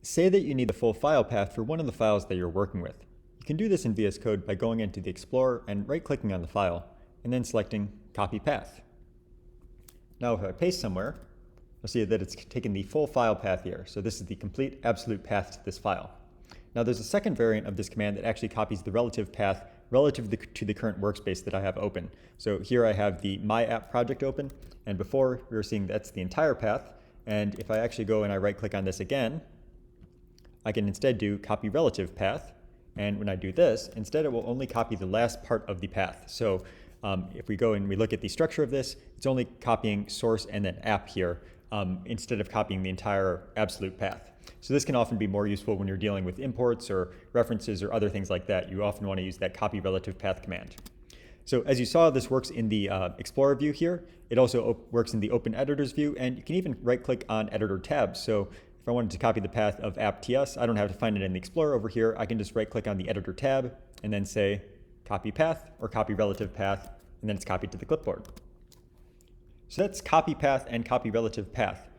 Say that you need the full file path for one of the files that you're working with. You can do this in VS Code by going into the Explorer and right-clicking on the file, and then selecting Copy Path. Now if I paste somewhere, you'll see that it's taken the full file path here. So this is the complete absolute path to this file. Now there's a second variant of this command that actually copies the relative path relative to the current workspace that I have open. So here I have the My App project open, and before we were seeing that's the entire path. And if I actually go and I right-click on this again, I can instead do copy relative path. And when I do this, instead it will only copy the last part of the path. So if we go and we look at the structure of this, it's only copying source and then app here instead of copying the entire absolute path. So this can often be more useful when you're dealing with imports or references or other things like that. You often want to use that copy relative path command. So as you saw, this works in the Explorer view here. It also works in the Open Editors view, and you can even right-click on Editor tabs. So if I wanted to copy the path of app.ts, I don't have to find it in the Explorer over here. I can just right-click on the Editor tab and then say copy path or copy relative path, and then it's copied to the clipboard. So that's copy path and copy relative path.